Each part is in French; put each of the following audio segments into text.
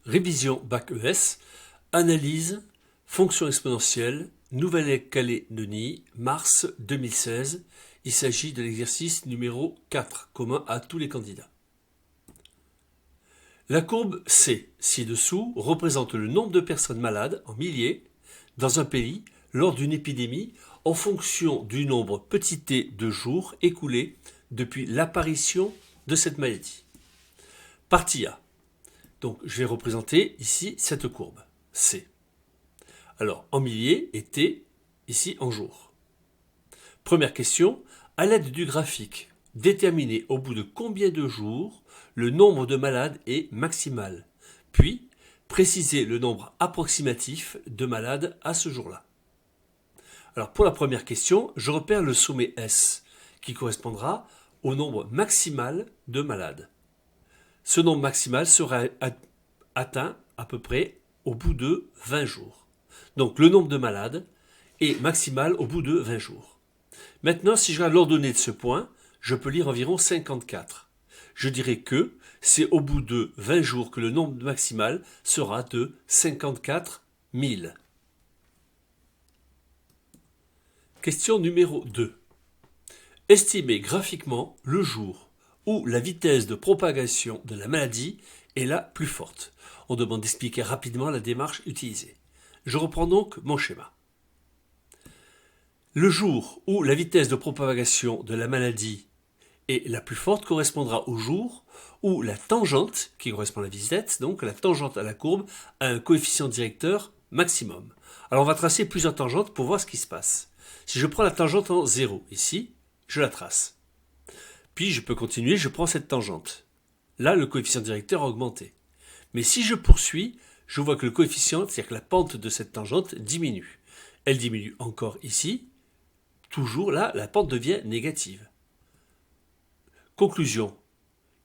Révision Bac ES, analyse, fonction exponentielle, Nouvelle-Calédonie, mars 2016. Il s'agit de l'exercice numéro 4, commun à tous les candidats. La courbe C, ci-dessous, représente le nombre de personnes malades en milliers dans un pays lors d'une épidémie en fonction du nombre petit t de jours écoulés depuis l'apparition de cette maladie. Partie A. Donc, je vais représenter ici cette courbe, C. Alors, en milliers et T, ici en jours. Première question, à l'aide du graphique, déterminez au bout de combien de jours le nombre de malades est maximal. Puis, précisez le nombre approximatif de malades à ce jour-là. Alors, pour la première question, je repère le sommet S, qui correspondra au nombre maximal de malades. Ce nombre maximal sera atteint à peu près au bout de 20 jours. Donc le nombre de malades est maximal au bout de 20 jours. Maintenant, si je regarde l'ordonnée de ce point, je peux lire environ 54. Je dirais que c'est au bout de 20 jours que le nombre maximal sera de 54 000. Question numéro 2. Estimez graphiquement le jour où la vitesse de propagation de la maladie est la plus forte. On demande d'expliquer rapidement la démarche utilisée. Je reprends donc mon schéma. Le jour où la vitesse de propagation de la maladie est la plus forte correspondra au jour où la tangente, qui correspond à la vitesse, donc la tangente à la courbe, a un coefficient directeur maximum. Alors on va tracer plusieurs tangentes pour voir ce qui se passe. Si je prends la tangente en 0 ici, je la trace. Puis je peux continuer, je prends cette tangente. Là, le coefficient directeur a augmenté. Mais si je poursuis, je vois que le coefficient, c'est-à-dire que la pente de cette tangente diminue. Elle diminue encore ici. Toujours là, la pente devient négative. Conclusion.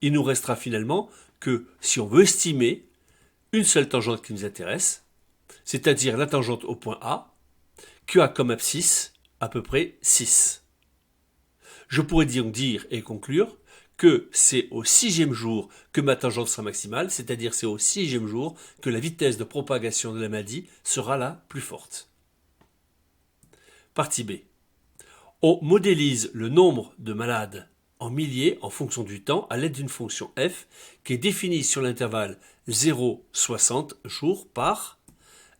Il nous restera finalement que si on veut estimer une seule tangente qui nous intéresse, c'est-à-dire la tangente au point A, qui a comme abscisse à peu près 6. Je pourrais donc dire et conclure que c'est au 6e jour que ma tangente sera maximale, c'est-à-dire c'est au 6e jour que la vitesse de propagation de la maladie sera la plus forte. Partie B. On modélise le nombre de malades en milliers en fonction du temps à l'aide d'une fonction f qui est définie sur l'intervalle 0,60 jours par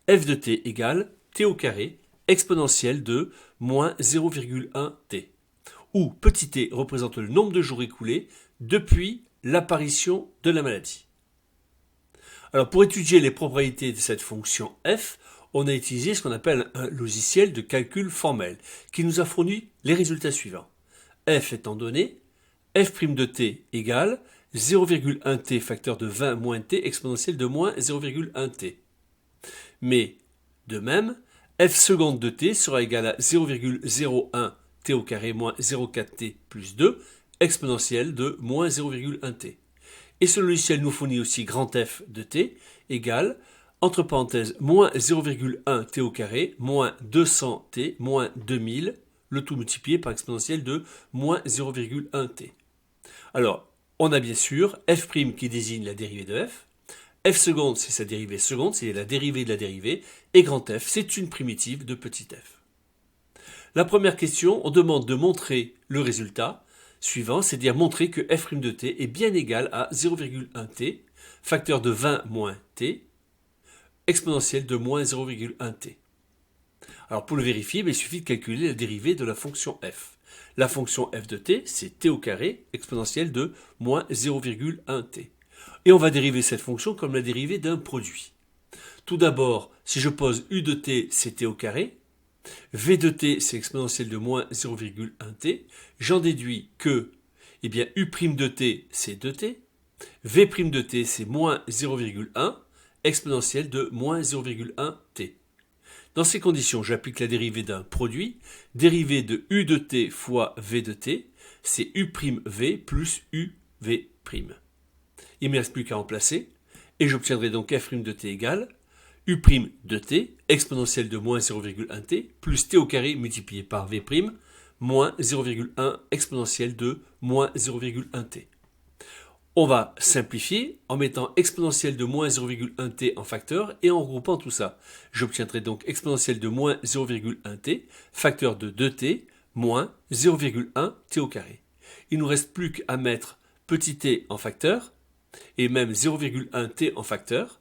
f de t égale t au carré exponentielle de moins 0,1 t. Où petit t représente le nombre de jours écoulés depuis l'apparition de la maladie. Alors pour étudier les propriétés de cette fonction f, on a utilisé ce qu'on appelle un logiciel de calcul formel qui nous a fourni les résultats suivants. F étant donné, f' de t égale 0,1t facteur de 20 moins t exponentielle de moins 0,1t. Mais de même, f seconde de t sera égal à 0,01 t au carré moins 0,4t plus 2, exponentielle de moins 0,1t. Et ce logiciel nous fournit aussi grand F de t égale, entre parenthèses, moins 0,1 t au carré moins 200t moins 2000, le tout multiplié par exponentielle de moins 0,1t. Alors, on a bien sûr f' qui désigne la dérivée de f seconde c'est sa dérivée seconde, c'est la dérivée de la dérivée, et grand F c'est une primitive de petit f. La première question, on demande de montrer le résultat suivant, c'est-à-dire montrer que f' de t est bien égal à 0,1t, facteur de 20 moins t, exponentielle de moins 0,1t. Alors pour le vérifier, il suffit de calculer la dérivée de la fonction f. La fonction f de t, c'est t au carré, exponentielle de moins 0,1t. Et on va dériver cette fonction comme la dérivée d'un produit. Tout d'abord, si je pose u de t, c'est t au carré, v de t, c'est exponentielle de moins 0,1t. J'en déduis que u' de t, c'est 2t. v' de t, c'est moins 0,1, exponentielle de moins 0,1t. Dans ces conditions, j'applique la dérivée d'un produit. Dérivée de u de t fois v de t, c'est u'v plus uv'. Il ne me reste plus qu'à remplacer. Et j'obtiendrai donc f' de t égale u' de t, exponentielle de moins 0,1t, plus t au carré multiplié par v', moins 0,1 exponentielle de moins 0,1t. On va simplifier en mettant exponentielle de moins 0,1t en facteur et en regroupant tout ça. J'obtiendrai donc exponentielle de moins 0,1t, facteur de 2t, moins 0,1t au carré. Il ne nous reste plus qu'à mettre petit t en facteur et même 0,1t en facteur,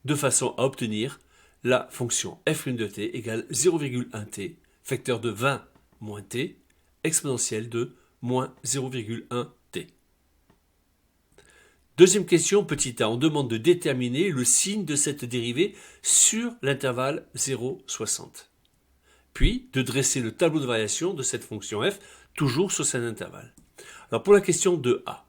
de façon à obtenir la fonction f' de t égale 0,1t, facteur de 20 moins t, exponentielle de moins 0,1t. Deuxième question, petit a, on demande de déterminer le signe de cette dérivée sur l'intervalle 0,60. Puis de dresser le tableau de variation de cette fonction f, toujours sur cet intervalle. Alors pour la question de a,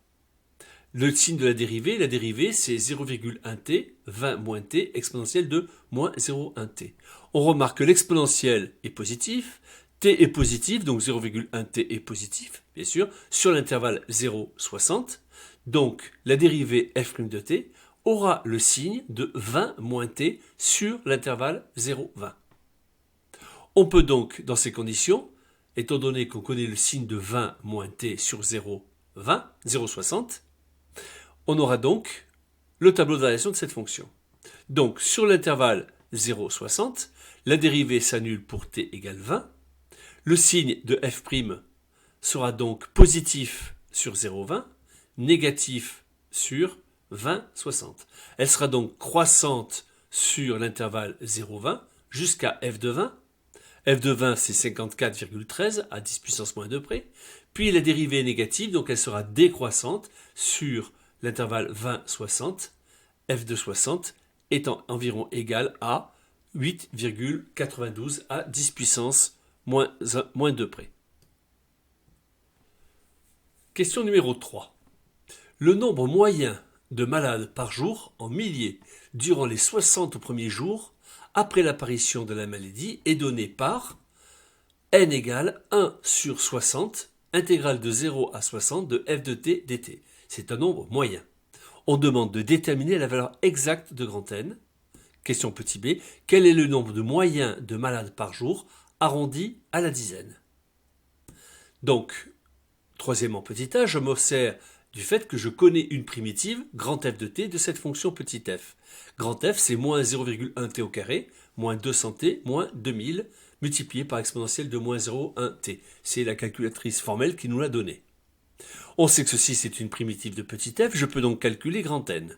le signe de la dérivée c'est 0,1t, 20 moins t, exponentielle de moins 0,1t. On remarque que l'exponentielle est positif, t est positif, donc 0,1t est positif, bien sûr, sur l'intervalle 0,60. Donc, la dérivée f' de t aura le signe de 20 moins t sur l'intervalle 0,20. On peut donc, dans ces conditions, étant donné qu'on connaît le signe de 20 moins t sur 0,20, 0,60, on aura donc le tableau de variation de cette fonction. Donc, sur l'intervalle 0,60, la dérivée s'annule pour t égale 20. Le signe de f' sera donc positif sur 0,20, négatif sur 20,60. Elle sera donc croissante sur l'intervalle 0,20 jusqu'à f de 20. f de 20, c'est 54,13 à 10 puissance moins 2 près. Puis la dérivée est négative, donc elle sera décroissante sur l'intervalle 20,60. f de 60 étant environ égal à 8,92 à 10 puissance moins 2 près. Question numéro 3. Le nombre moyen de malades par jour en milliers durant les 60 premiers jours après l'apparition de la maladie est donné par n égale 1 sur 60, intégrale de 0 à 60 de f de t dt. C'est un nombre moyen. On demande de déterminer la valeur exacte de grand N. Question petit b, quel est le nombre de moyens de malades par jour arrondi à la dizaine? Donc, troisièmement petit a, je m'observe du fait que je connais une primitive, grand f de t, de cette fonction petit f. Grand f, c'est moins 0,1t au carré, moins 200t, moins 2000, multiplié par exponentielle de moins 0,1t. C'est la calculatrice formelle qui nous l'a donné. On sait que ceci, c'est une primitive de petit f, je peux donc calculer grand n.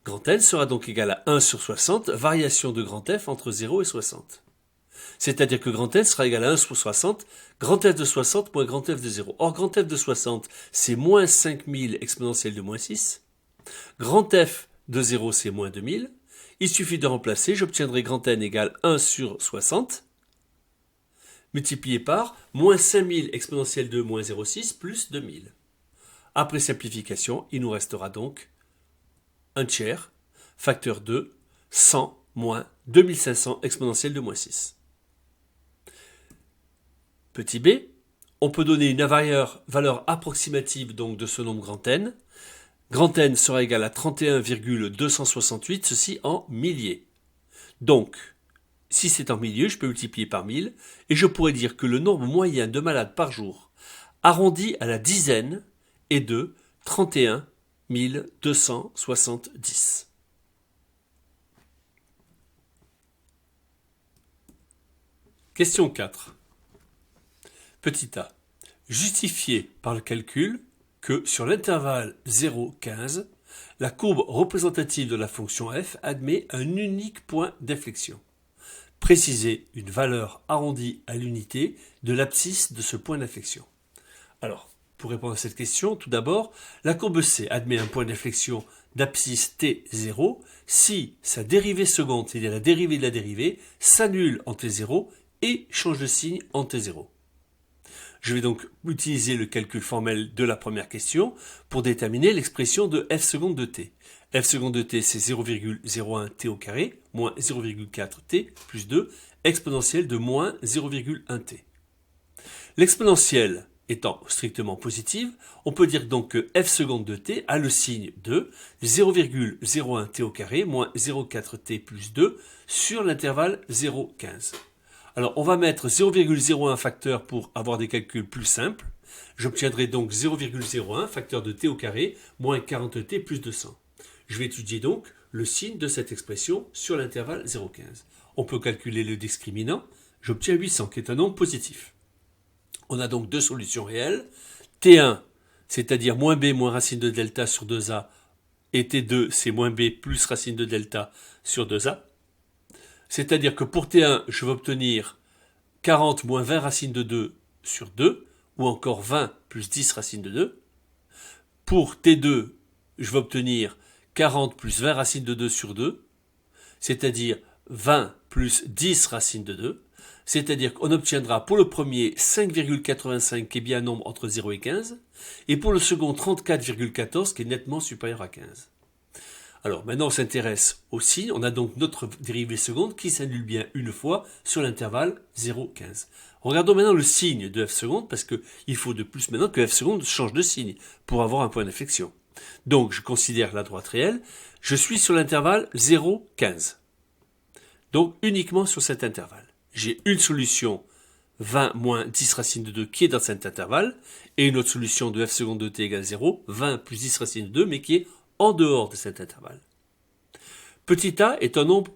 Grand n sera donc égal à 1 sur 60, variation de grand f entre 0 et 60. C'est-à-dire que grand N sera égal à 1 sur 60, grand F de 60 moins grand F de 0. Or, grand F de 60, c'est moins 5000 exponentielle de moins 6. Grand F de 0, c'est moins 2000. Il suffit de remplacer, j'obtiendrai grand N égale 1 sur 60, multiplié par moins 5000 exponentielle de moins 0,6 plus 2000. Après simplification, il nous restera donc un tiers, facteur 2, 100 moins 2500 exponentielle de moins 6. Petit b, on peut donner une valeur approximative donc de ce nombre grand N. Grand N sera égal à 31,268, ceci en milliers. Donc, si c'est en milliers, je peux multiplier par 1000, et je pourrais dire que le nombre moyen de malades par jour, arrondi à la dizaine, est de 31 270. Question 4. Petit a. Justifier par le calcul que sur l'intervalle 0,15, la courbe représentative de la fonction f admet un unique point d'inflexion. Préciser une valeur arrondie à l'unité de l'abscisse de ce point d'inflexion. Alors, pour répondre à cette question, tout d'abord, la courbe C admet un point d'inflexion d'abscisse t0 si sa dérivée seconde, c'est-à-dire la dérivée de la dérivée, s'annule en t0 et change de signe en t0. Je vais donc utiliser le calcul formel de la première question pour déterminer l'expression de f seconde de t. f seconde de t, c'est 0,01t au carré, moins 0,4t plus 2, exponentielle de moins 0,1t. L'exponentielle étant strictement positive, on peut dire donc que f seconde de t a le signe de 0,01t au carré, moins 0,4t plus 2 sur l'intervalle 0,15. Alors, on va mettre 0,01 facteur pour avoir des calculs plus simples. J'obtiendrai donc 0,01 facteur de t au carré moins 40t plus 200. Je vais étudier donc le signe de cette expression sur l'intervalle 0,15. On peut calculer le discriminant. J'obtiens 800 qui est un nombre positif. On a donc deux solutions réelles. T1, c'est-à-dire moins b moins racine de delta sur 2a, et T2, c'est moins b plus racine de delta sur 2a. C'est-à-dire que pour T1, je vais obtenir 40 moins 20 racine de 2 sur 2, ou encore 20 plus 10 racine de 2. Pour T2, je vais obtenir 40 plus 20 racine de 2 sur 2, c'est-à-dire 20 plus 10 racine de 2. C'est-à-dire qu'on obtiendra pour le premier 5,85 qui est bien un nombre entre 0 et 15, et pour le second 34,14 qui est nettement supérieur à 15. Alors maintenant on s'intéresse au signe, on a donc notre dérivée seconde qui s'annule bien une fois sur l'intervalle 0,15. Regardons maintenant le signe de f seconde parce qu'il faut de plus maintenant que f seconde change de signe pour avoir un point d'inflexion. Donc je considère la droite réelle, je suis sur l'intervalle 0,15. Donc uniquement sur cet intervalle. J'ai une solution 20 moins 10 racine de 2 qui est dans cet intervalle, et une autre solution de f seconde de t égale 0, 20 plus 10 racine de 2, mais qui est en dehors de cet intervalle. Petit a est un nombre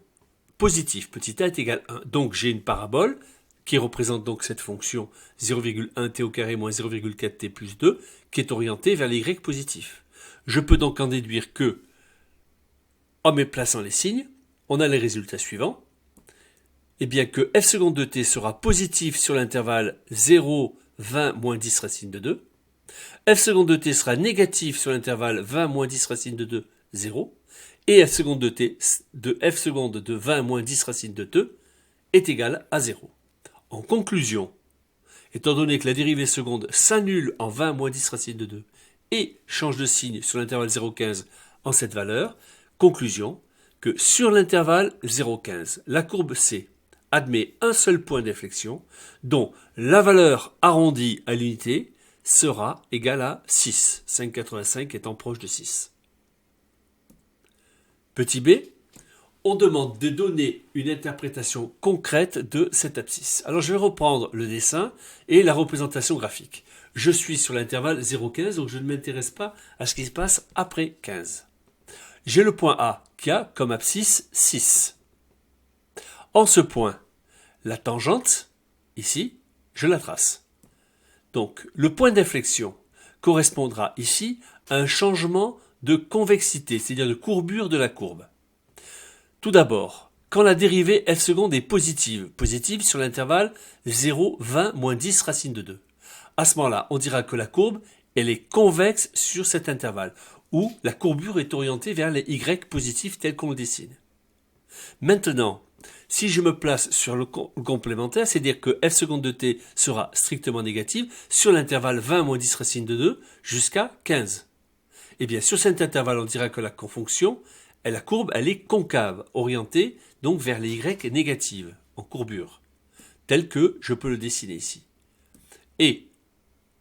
positif, petit a est égal à 1. Donc j'ai une parabole qui représente donc cette fonction 0,1t au carré moins 0,4t plus 2, qui est orientée vers les y positifs. Je peux donc en déduire que, en méplaçant les signes, on a les résultats suivants. Eh bien que f seconde de t sera positif sur l'intervalle 0, 20, moins 10 racine de 2. F seconde de t sera négatif sur l'intervalle 20, moins 10 racine de 2, 0. Et f seconde de t de f seconde de 20, moins 10 racine de 2 est égal à 0. En conclusion, étant donné que la dérivée seconde s'annule en 20, moins 10 racine de 2 et change de signe sur l'intervalle 0,15 en cette valeur, conclusion que sur l'intervalle 0,15, la courbe C admet un seul point d'inflexion dont la valeur arrondie à l'unité sera égale à 6, 5,85 étant proche de 6. Petit b, on demande de donner une interprétation concrète de cette abscisse. Alors je vais reprendre le dessin et la représentation graphique. Je suis sur l'intervalle 0,15, donc je ne m'intéresse pas à ce qui se passe après 15. J'ai le point A qui a comme abscisse 6. En ce point, la tangente, ici, je la trace. Donc, le point d'inflexion correspondra ici à un changement de convexité, c'est-à-dire de courbure de la courbe. Tout d'abord, quand la dérivée f seconde est positive sur l'intervalle 0, 20, moins 10 racine de 2. À ce moment-là, on dira que la courbe, elle est convexe sur cet intervalle, où la courbure est orientée vers les y positifs tels qu'on le dessine. Maintenant, si je me place sur le complémentaire, c'est-à-dire que f seconde de t sera strictement négative sur l'intervalle 20 moins 10 racine de 2 jusqu'à 15. Et bien sur cet intervalle, on dira que la fonction, la courbe, elle est concave, orientée donc vers les y négatives, en courbure, tel que je peux le dessiner ici. Et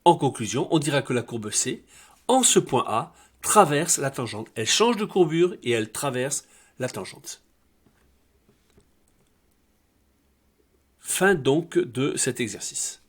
en conclusion, on dira que la courbe C, en ce point A, traverse la tangente. Elle change de courbure et elle traverse la tangente. Fin donc de cet exercice.